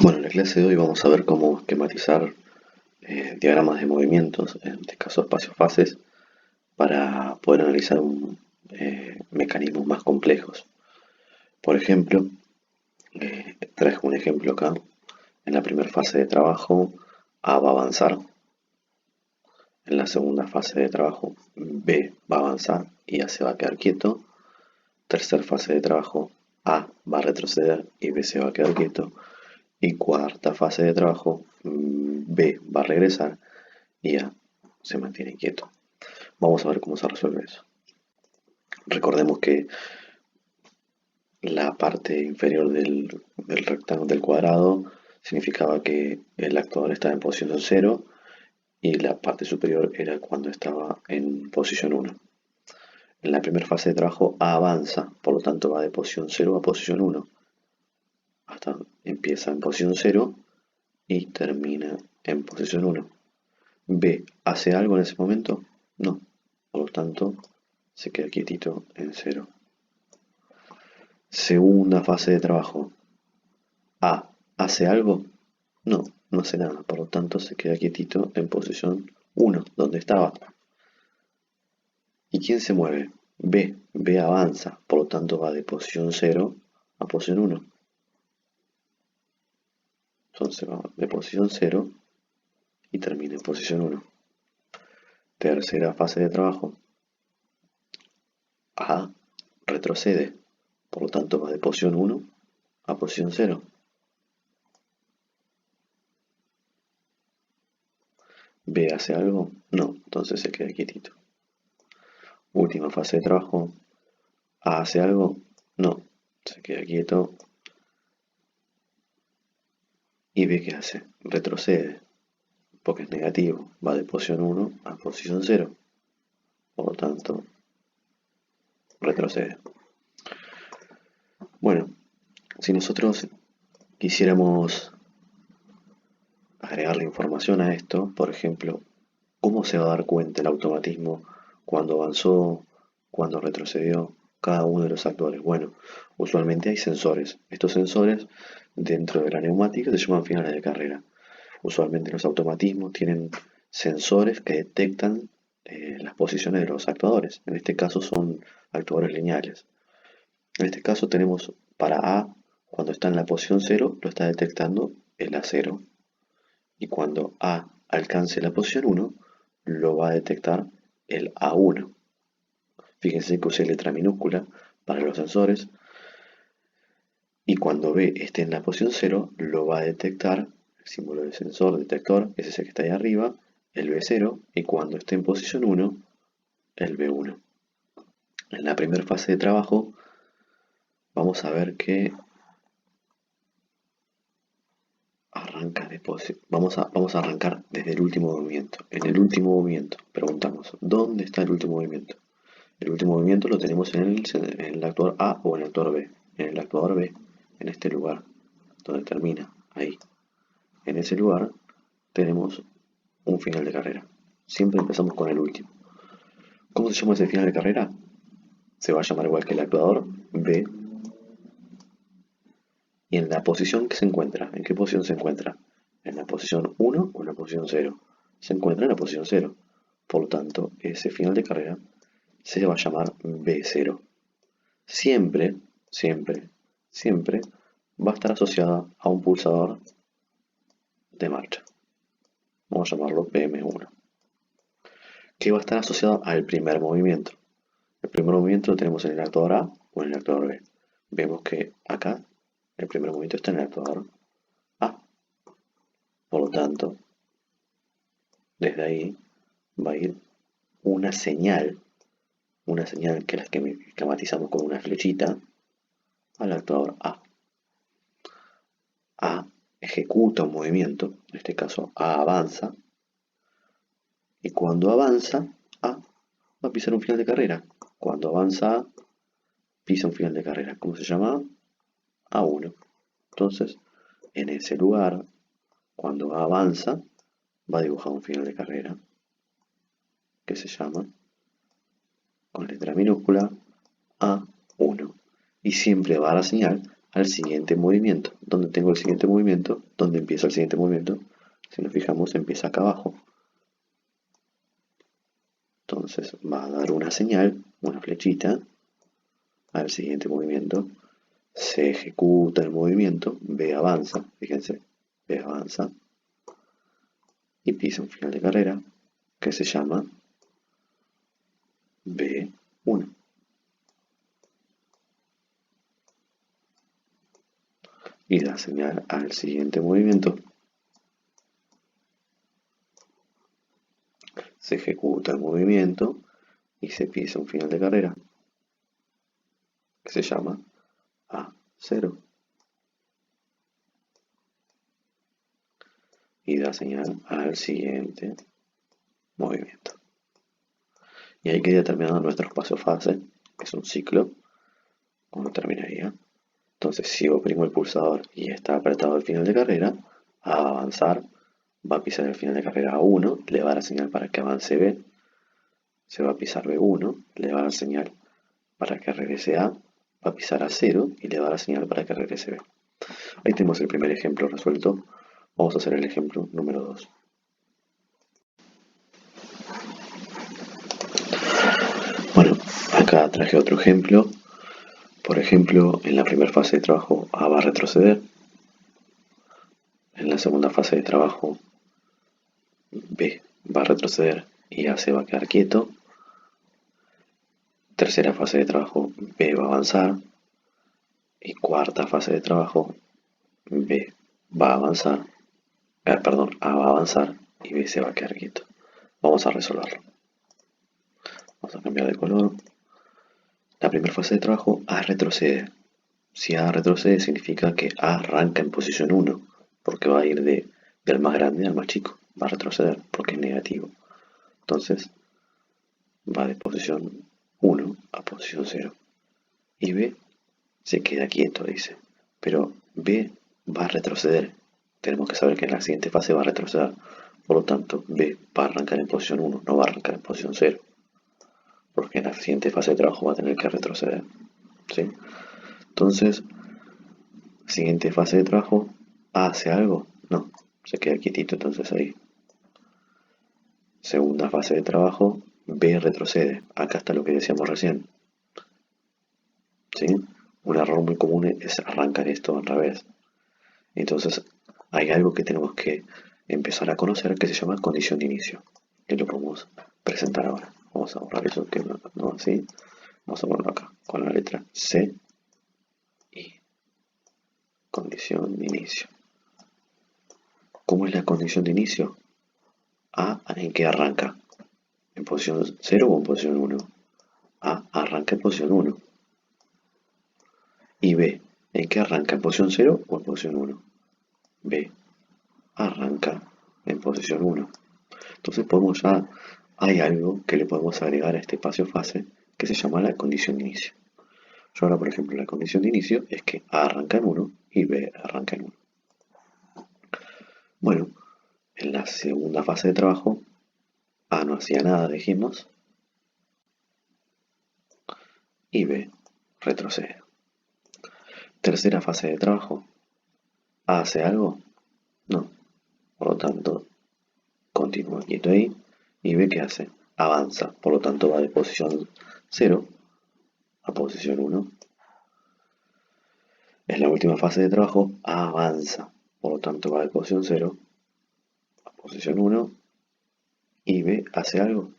Bueno, en la clase de hoy vamos a ver cómo esquematizar diagramas de movimientos, en este caso espacios-fases, para poder analizar mecanismos más complejos. Por ejemplo, traje un ejemplo acá. En la primera fase de trabajo, A va a avanzar. En la segunda fase de trabajo, B va a avanzar y A se va a quedar quieto. Tercera fase de trabajo, A va a retroceder y B se va a quedar quieto. Y cuarta fase de trabajo, B va a regresar y A se mantiene quieto. Vamos a ver cómo se resuelve eso. Recordemos que la parte inferior del rectángulo del cuadrado significaba que el actuador estaba en posición 0 y la parte superior era cuando estaba en posición 1. En la primera fase de trabajo A avanza, por lo tanto va de posición 0 a posición 1. Hasta empieza en posición 0 y termina en posición 1. B hace algo en ese momento, no, por lo tanto se queda quietito en 0. Segunda fase de trabajo. A hace algo, no hace nada, por lo tanto se queda quietito en posición 1, donde estaba. ¿Y quién se mueve? B avanza, por lo tanto va de posición 0 a posición 1. Entonces va de posición 0 y termina en posición 1. Tercera fase de trabajo. A retrocede, por lo tanto va de posición 1 a posición 0. B hace algo, no, entonces se queda quietito. Última fase de trabajo. A hace algo, no, se queda quieto. Y B qué hace, retrocede, porque es negativo, va de posición 1 a posición 0. Por lo tanto, retrocede. Bueno, si nosotros quisiéramos agregarle información a esto, por ejemplo, ¿cómo se va a dar cuenta el automatismo cuando avanzó, cuando retrocedió cada uno de los actores? Bueno, usualmente hay sensores. Estos sensores dentro de la neumática se llaman finales de carrera. Usualmente los automatismos tienen sensores que detectan las posiciones de los actuadores. En este caso son actuadores lineales. En este caso tenemos para A, cuando está en la posición 0, lo está detectando el A0. Y cuando A alcance la posición 1, lo va a detectar el A1. Fíjense que usé letra minúscula para los sensores. Y cuando B esté en la posición 0, lo va a detectar el símbolo del sensor detector, es ese que está ahí arriba, el B0. Y cuando esté en posición 1, el B1. En la primera fase de trabajo, vamos a ver que vamos a arrancar desde el último movimiento. En el último movimiento, preguntamos, ¿dónde está el último movimiento? El último movimiento lo tenemos en el actuador A o en el actuador B. En el actuador B, en este lugar, donde termina, ahí. En ese lugar tenemos un final de carrera. Siempre empezamos con el último. ¿Cómo se llama ese final de carrera? Se va a llamar igual que el actuador B. Y en la posición que se encuentra, ¿en qué posición se encuentra? ¿En la posición 1 o en la posición 0? Se encuentra en la posición 0. Por lo tanto, ese final de carrera se va a llamar B0. Siempre, siempre, siempre va a estar asociada a un pulsador de marcha. Vamos a llamarlo PM1. Que va a estar asociado al primer movimiento. El primer movimiento lo tenemos en el actuador A o en el actuador B. Vemos que acá el primer movimiento está en el actuador A. Por lo tanto, desde ahí va a ir una señal que la esquematizamos con una flechita al actuador A. A ejecuta un movimiento, en este caso A avanza, y cuando avanza, A va a pisar un final de carrera. Cuando avanza A, pisa un final de carrera. ¿Cómo se llama? A1. Entonces, en ese lugar, cuando A avanza, va a dibujar un final de carrera que se llama, con letra minúscula, A1. Y siempre va a dar la señal al siguiente movimiento. ¿Dónde tengo el siguiente movimiento? ¿Dónde empieza el siguiente movimiento? Si nos fijamos, empieza acá abajo. Entonces va a dar una señal, una flechita, al siguiente movimiento. Se ejecuta el movimiento, B avanza, fíjense, B avanza, y pisa un final de carrera que se llama B1. Y da señal al siguiente movimiento. Se ejecuta el movimiento y se pisa un final de carrera que se llama A0. Y da señal al siguiente movimiento. Y ahí queda terminado nuestro espacio-fase, que es un ciclo, como terminaría. Entonces, si oprimo el pulsador y está apretado el final de carrera, a avanzar, va a pisar el final de carrera A1, le va a dar señal para que avance B, se va a pisar B1, le va a dar señal para que regrese A, va a pisar A0 y le va a dar señal para que regrese B. Ahí tenemos el primer ejemplo resuelto. Vamos a hacer el ejemplo número 2. Bueno, acá traje otro ejemplo. Por ejemplo, en la primera fase de trabajo A va a retroceder. En la segunda fase de trabajo B va a retroceder y A se va a quedar quieto. Tercera fase de trabajo B va a avanzar. Y cuarta fase de trabajo B va a avanzar. Perdón, A va a avanzar y B se va a quedar quieto. Vamos a resolverlo. Vamos a cambiar de color. La primera fase de trabajo A retrocede. Si A retrocede significa que A arranca en posición 1, porque va a ir del más grande al más chico. Va a retroceder porque es negativo. Entonces va de posición 1 a posición 0. Y B se queda quieto, dice. Pero B va a retroceder. Tenemos que saber que en la siguiente fase va a retroceder. Por lo tanto, B va a arrancar en posición 1, no va a arrancar en posición 0. Porque en la siguiente fase de trabajo va a tener que retroceder. ¿Sí? Entonces, siguiente fase de trabajo, A hace algo, no, se queda quietito entonces ahí. Segunda fase de trabajo, B retrocede, acá está lo que decíamos recién. ¿Sí? Un error muy común es arrancar esto al revés. Entonces, hay algo que tenemos que empezar a conocer que se llama condición de inicio, que lo podemos presentar ahora. Vamos a borrar eso que no así. Vamos a ponerlo acá con la letra C y condición de inicio. ¿Cómo es la condición de inicio? A en qué arranca, en posición 0 o en posición 1. A arranca en posición 1. Y B, ¿en qué arranca? ¿En posición 0 o en posición 1? B arranca en posición 1. Entonces hay algo que le podemos agregar a este espacio fase que se llama la condición de inicio. Yo ahora, por ejemplo, la condición de inicio es que A arranca en 1 y B arranca en 1. Bueno, en la segunda fase de trabajo, A no hacía nada, dijimos, y B retrocede. Tercera fase de trabajo, A hace algo, no, por lo tanto, continúa quieto ahí y B que hace, avanza, por lo tanto va de posición 0 a posición 1. En la última fase de trabajo, A avanza, por lo tanto va de posición 0 a posición 1 y B hace algo,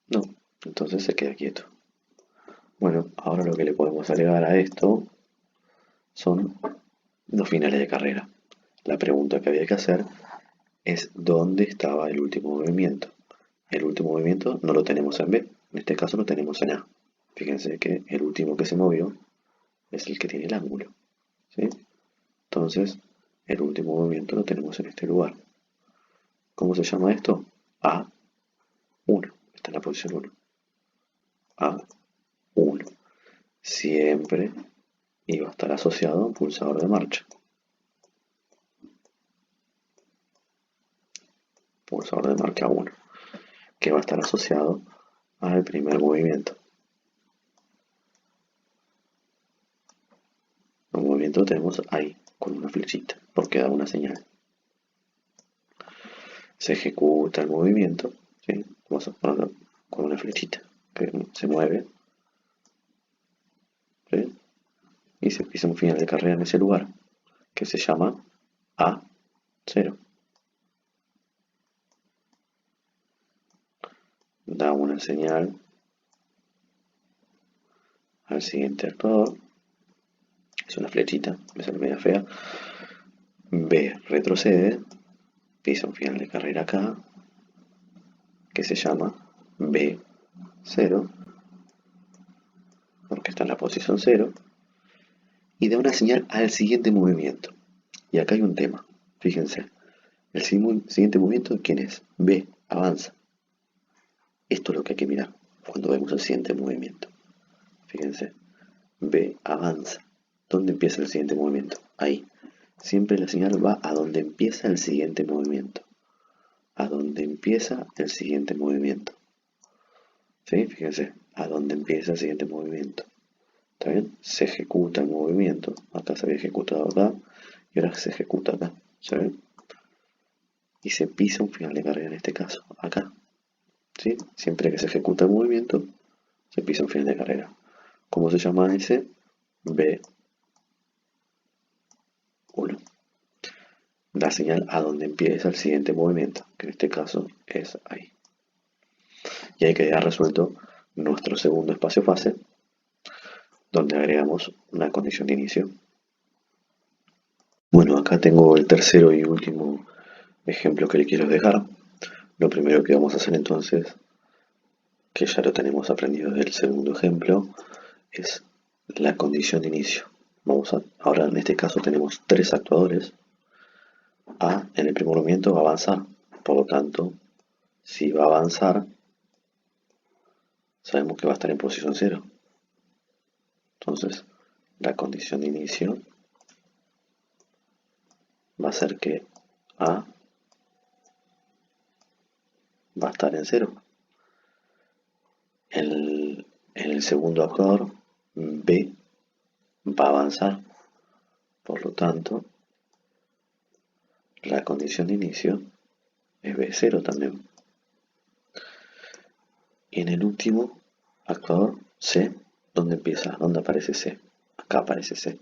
no, entonces se queda quieto. Bueno, ahora lo que le podemos agregar a esto son los finales de carrera. La pregunta que había que hacer es dónde estaba el último movimiento. El último movimiento no lo tenemos en B, en este caso lo tenemos en A. Fíjense que el último que se movió es el que tiene el ángulo. ¿Sí? Entonces, el último movimiento lo tenemos en este lugar. ¿Cómo se llama esto? A1. Está en la posición 1. A1. Siempre iba a estar asociado a un pulsador de marcha. Pulsador de marcha 1. Que va a estar asociado al primer movimiento. movimiento lo tenemos ahí, con una flechita, porque da una señal. Se ejecuta el movimiento, ¿sí? Vamos a ponerlo con una flechita que se mueve, ¿sí? Y se pisa un final de carrera en ese lugar, que se llama A0. Da una señal al siguiente actuador, es una flechita, me sale media fea. B retrocede, pisa un final de carrera acá, que se llama B0, porque está en la posición 0, y da una señal al siguiente movimiento. Y acá hay un tema, fíjense, el siguiente movimiento, ¿quién es? B, avanza. Esto es lo que hay que mirar cuando vemos el siguiente movimiento. Fíjense, B, avanza. ¿Dónde empieza el siguiente movimiento? Ahí. Siempre la señal va a donde empieza el siguiente movimiento. A donde empieza el siguiente movimiento. ¿Sí? Fíjense, a donde empieza el siguiente movimiento. ¿Está bien? Se ejecuta el movimiento. Acá se había ejecutado acá. Y ahora se ejecuta acá. ¿Se ven? Y se pisa un final de carrera en este caso. Acá. ¿Sí? Siempre que se ejecuta el movimiento, se pisa un final de carrera. ¿Cómo se llama ese? B1. Da señal a donde empieza el siguiente movimiento, que en este caso es ahí. Y ahí queda resuelto nuestro segundo espacio fase, donde agregamos una condición de inicio. Bueno, acá tengo el tercero y último ejemplo que le quiero dejar. Lo primero que vamos a hacer entonces, que ya lo tenemos aprendido del segundo ejemplo, es la condición de inicio. Ahora en este caso tenemos tres actuadores. A en el primer movimiento va a avanzar, por lo tanto, si va a avanzar, sabemos que va a estar en posición 0. Entonces, la condición de inicio va a ser que A va a estar en 0. En el segundo actuador, B va a avanzar, por lo tanto, la condición de inicio es B0 también. Y en el último actuador, C, ¿dónde empieza? ¿Dónde aparece C? Acá aparece C.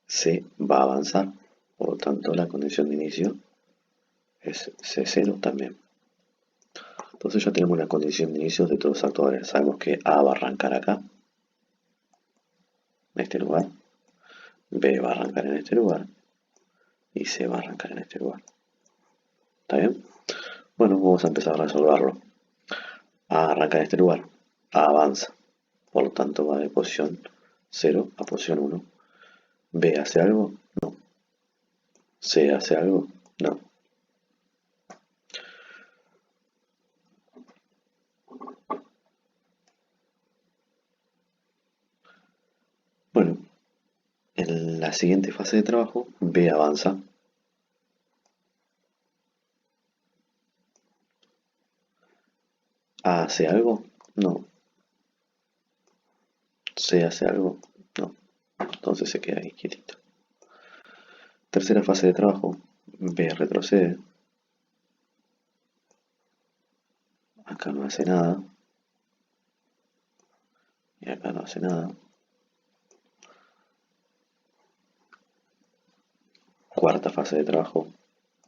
C va a avanzar, por lo tanto la condición de inicio es C0 también. Entonces ya tenemos la condición de inicio de todos los actuadores. Sabemos que A va a arrancar acá, en este lugar. B va a arrancar en este lugar. Y C va a arrancar en este lugar. ¿Está bien? Bueno, vamos a empezar a resolverlo. A arranca en este lugar. A avanza. Por lo tanto va de posición 0 a posición 1. B hace algo. No. C hace algo. No. Bueno, en la siguiente fase de trabajo, B avanza. ¿A hace algo? No. ¿C hace algo? No. Entonces se queda ahí quietito. Tercera fase de trabajo, B retrocede. Acá no hace nada. Y acá no hace nada. Cuarta fase de trabajo,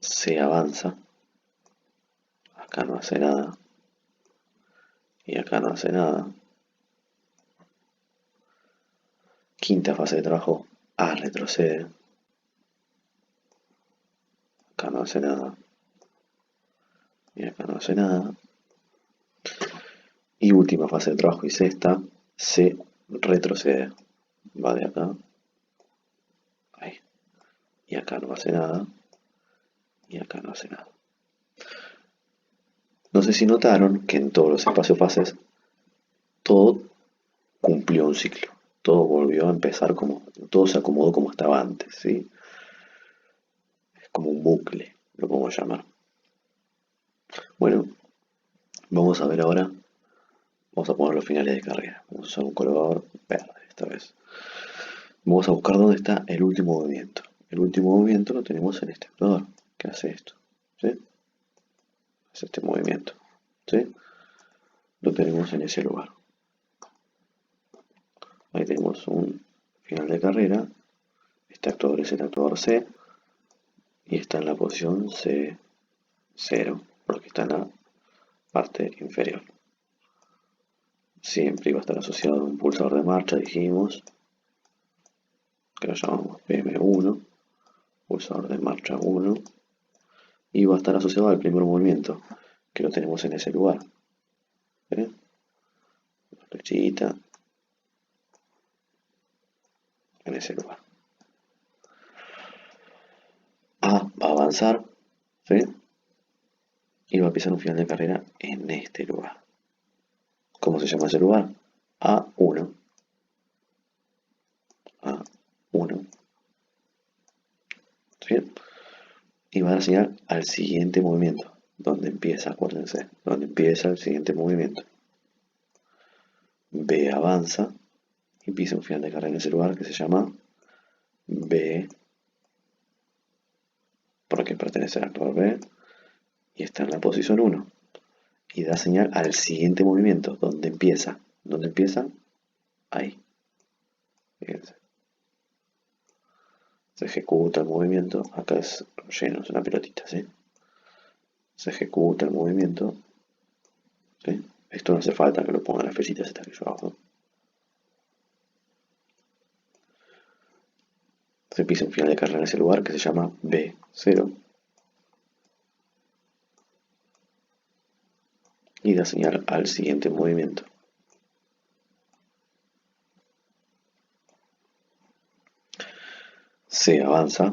C avanza. Acá no hace nada. Y acá no hace nada. Quinta fase de trabajo, A retrocede. Acá no hace nada. Y acá no hace nada. Y última fase de trabajo y sexta, C retrocede. Va de acá. Ahí. Y acá no hace nada. Y acá no hace nada. No sé si notaron que en todos los espacios fases todo cumplió un ciclo. Todo volvió a empezar como, todo se acomodó como estaba antes, ¿sí? Es como un bucle, lo podemos llamar. Bueno, vamos a ver ahora, vamos a poner los finales de carrera. Vamos a usar un color verde esta vez. Vamos a buscar dónde está el último movimiento. El último movimiento lo tenemos en este actuador, que hace esto. ¿Sí? Es este movimiento. ¿Sí? Lo tenemos en ese lugar. Ahí tenemos un final de carrera. Este actuador es el actuador C y está en la posición C0, porque está en la parte inferior. Siempre iba a estar asociado a un pulsador de marcha, dijimos, que lo llamamos PM1, pulsador de marcha 1, y va a estar asociado al primer movimiento, que lo tenemos en ese lugar. ¿Eh? Flechita, en ese lugar. A va a avanzar, ¿sí? Y va a pisar un final de carrera en este lugar. ¿Cómo se llama ese lugar? A1. A1. ¿Sí? Y va a dar señal al siguiente movimiento. Donde empieza, acuérdense. Donde empieza el siguiente movimiento. B avanza y pisa un final de carrera en ese lugar que se llama B, porque pertenece al actuador B, y está en la posición 1. Y da señal al siguiente movimiento, donde empieza. ¿Dónde empieza? Ahí. Fíjense. Se ejecuta el movimiento. Acá es lleno, es una pelotita, ¿sí? Se ejecuta el movimiento. ¿Sí? Esto no hace falta que lo pongan las flechitas estas que yo hago, ¿no? Se pisa un final de carrera en ese lugar que se llama B0 y da señal al siguiente movimiento. C avanza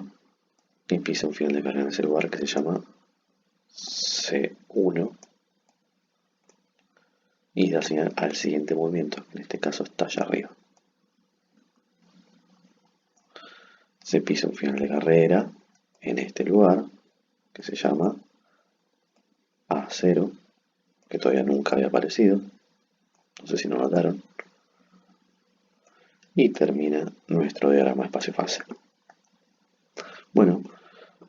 y pisa un final de carrera en ese lugar que se llama C1 y da señal al siguiente movimiento, que en este caso está allá arriba. Se pisa un final de carrera en este lugar que se llama A0, que todavía nunca había aparecido, no sé si no notaron, y termina nuestro diagrama espacio-fase. Bueno,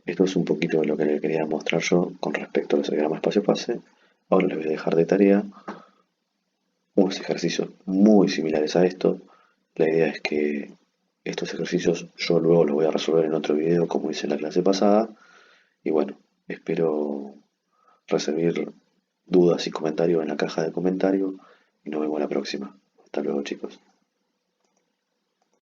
esto es un poquito lo que le quería mostrar yo con respecto a los diagramas espacio-fase. Ahora les voy a dejar de tarea unos ejercicios muy similares a esto. La idea es que estos ejercicios yo luego los voy a resolver en otro video como hice en la clase pasada. Y bueno, espero recibir dudas y comentarios en la caja de comentarios y nos vemos la próxima. Hasta luego, chicos.